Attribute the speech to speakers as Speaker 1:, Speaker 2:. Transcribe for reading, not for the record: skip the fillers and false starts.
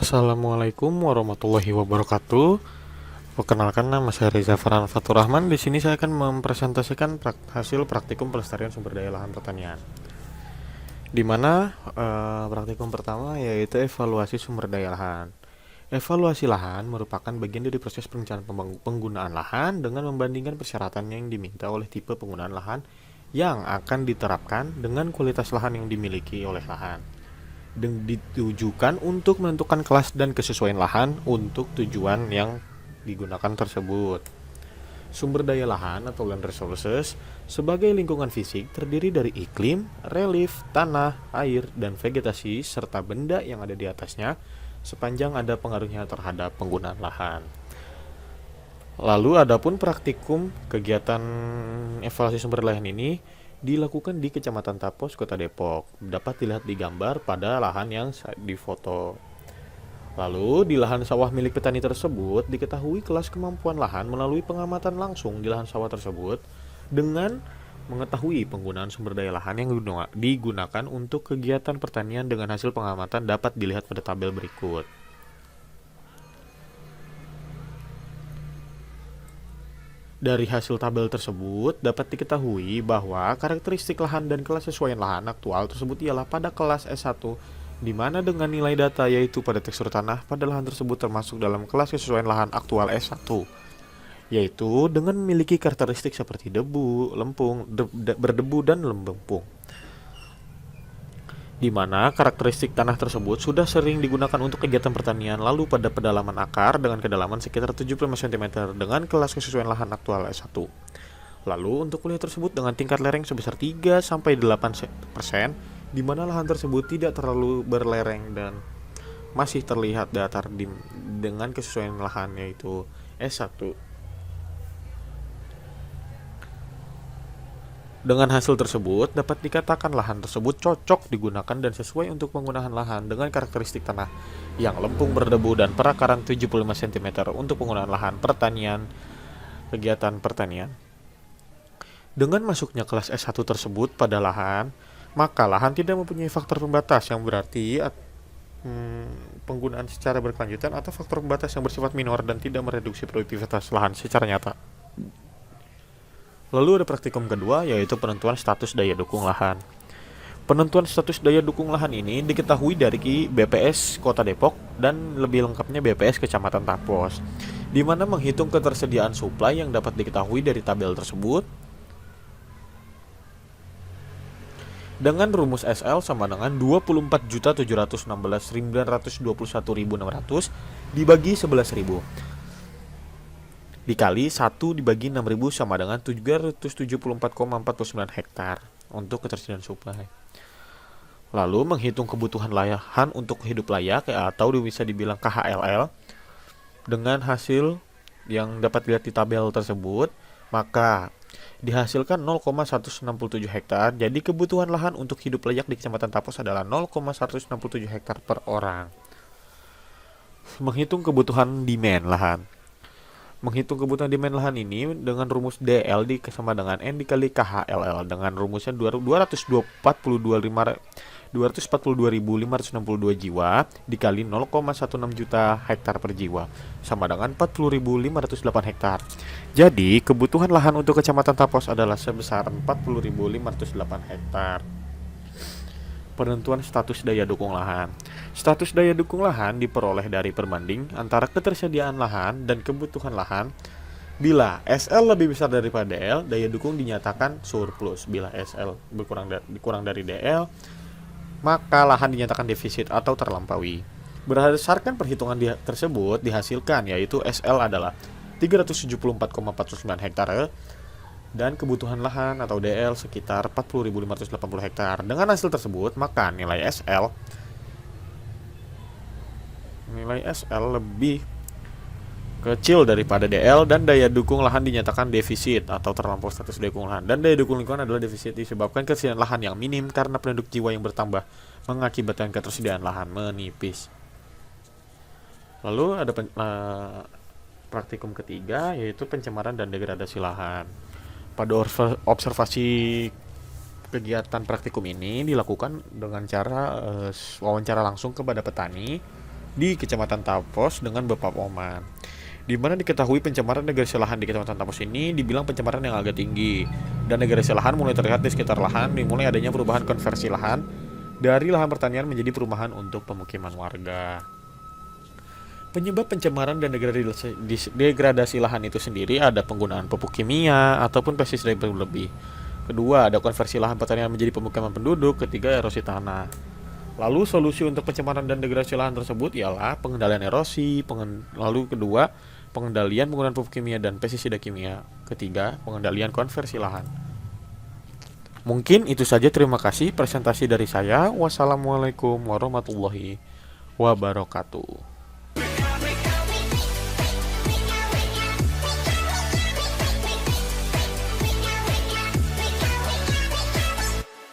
Speaker 1: Assalamualaikum warahmatullahi wabarakatuh. Perkenalkan, nama saya Reza Farhan Fatur Rahman. Di sini saya akan mempresentasikan hasil praktikum pelestarian sumber daya lahan pertanian. Di mana praktikum pertama yaitu evaluasi sumber daya lahan. Evaluasi lahan merupakan bagian dari proses perencanaan penggunaan lahan dengan membandingkan persyaratan yang diminta oleh tipe penggunaan lahan yang akan diterapkan dengan kualitas lahan yang dimiliki oleh lahan, dan ditujukan untuk menentukan kelas dan kesesuaian lahan untuk tujuan yang digunakan tersebut. Sumber daya lahan atau land resources sebagai lingkungan fisik terdiri dari iklim, relief, tanah, air, dan vegetasi serta benda yang ada di atasnya sepanjang ada pengaruhnya terhadap penggunaan lahan. Lalu adapun praktikum kegiatan evaluasi sumber daya lahan ini dilakukan di Kecamatan Tapos, Kota Depok. Dapat dilihat di gambar pada lahan yang difoto. Lalu di lahan sawah milik petani tersebut diketahui kelas kemampuan lahan melalui pengamatan langsung di lahan sawah tersebut dengan mengetahui penggunaan sumber daya lahan yang digunakan untuk kegiatan pertanian dengan hasil pengamatan dapat dilihat pada tabel berikut. Dari hasil tabel tersebut dapat diketahui bahwa karakteristik lahan dan kelas sesuaian lahan aktual tersebut ialah pada kelas S1, di mana dengan nilai data yaitu pada tekstur tanah pada lahan tersebut termasuk dalam kelas kesesuaian lahan aktual S1, yaitu dengan memiliki karakteristik seperti debu, lempung, berdebu dan lempung, di mana karakteristik tanah tersebut sudah sering digunakan untuk kegiatan pertanian. Lalu pada pedalaman akar dengan kedalaman sekitar 75 cm dengan kelas kesesuaian lahan aktual S1. Lalu untuk kuliah tersebut dengan tingkat lereng sebesar 3-8%, di mana lahan tersebut tidak terlalu berlereng dan masih terlihat datar dengan kesesuaian lahan yaitu S1. Dengan hasil tersebut, dapat dikatakan lahan tersebut cocok digunakan dan sesuai untuk penggunaan lahan dengan karakteristik tanah yang lempung, berdebu, dan perakaran 75 cm untuk penggunaan lahan pertanian, kegiatan pertanian. Dengan masuknya kelas S1 tersebut pada lahan, maka lahan tidak mempunyai faktor pembatas yang berarti penggunaan secara berkelanjutan atau faktor pembatas yang bersifat minor dan tidak mereduksi produktivitas lahan secara nyata. Lalu ada praktikum kedua yaitu penentuan status daya dukung lahan. Penentuan status daya dukung lahan ini diketahui dari BPS Kota Depok dan lebih lengkapnya BPS Kecamatan Tapos, di mana menghitung ketersediaan suplai yang dapat diketahui dari tabel tersebut dengan rumus SL sama dengan 24.716.921.600 dibagi 11.000 dikali 1 dibagi 6.000 sama dengan 374,49 hektar untuk ketersediaan suplai. Lalu menghitung kebutuhan lahan untuk hidup layak atau bisa dibilang KHLL dengan hasil yang dapat dilihat di tabel tersebut, maka dihasilkan 0,167 hektar. Jadi kebutuhan lahan untuk hidup layak di Kecamatan Tapos adalah 0,167 hektar per orang. Menghitung kebutuhan demand lahan. Menghitung kebutuhan demand lahan ini dengan rumus DL sama dengan N dikali KHLL dengan rumusnya 242.562 jiwa dikali 0,16 juta hektar per jiwa sama dengan 40.508 hektar. Jadi kebutuhan lahan untuk Kecamatan Tapos adalah sebesar 40.508 hektar. Penentuan status daya dukung lahan. Status daya dukung lahan diperoleh dari perbanding antara ketersediaan lahan dan kebutuhan lahan. Bila SL lebih besar daripada DL, daya dukung dinyatakan surplus. Bila SL kurang dari DL, maka lahan dinyatakan defisit atau terlampaui. Berdasarkan perhitungan tersebut dihasilkan yaitu SL adalah 374,49 hektar dan kebutuhan lahan atau DL sekitar 40.580 hektar. Dengan hasil tersebut, maka nilai SL lebih kecil daripada DL dan daya dukung lahan dinyatakan defisit atau terlampau status daya dukung lahan. Dan daya dukung lingkungan adalah defisit disebabkan ketersediaan lahan yang minim karena penduduk jiwa yang bertambah mengakibatkan ketersediaan lahan menipis. Lalu ada praktikum ketiga yaitu pencemaran dan degradasi lahan. Pada observasi kegiatan praktikum ini dilakukan dengan cara wawancara langsung kepada petani di Kecamatan Tapos dengan Bapak Oman. Di mana diketahui pencemaran degradasi lahan di Kecamatan Tapos ini dibilang pencemaran yang agak tinggi, dan degradasi lahan mulai terlihat di sekitar lahan, dimulai adanya perubahan konversi lahan dari lahan pertanian menjadi perumahan untuk pemukiman warga. Penyebab pencemaran dan degradasi lahan itu sendiri ada penggunaan pupuk kimia ataupun pestisida berlebih. Kedua, ada konversi lahan pertanian menjadi pemukiman penduduk. Ketiga, erosi tanah. Lalu solusi untuk pencemaran dan degradasi lahan tersebut ialah pengendalian erosi, lalu kedua, pengendalian penggunaan pupuk kimia dan pestisida kimia. Ketiga, pengendalian konversi lahan. Mungkin itu saja, terima kasih presentasi dari saya. Wassalamualaikum warahmatullahi wabarakatuh.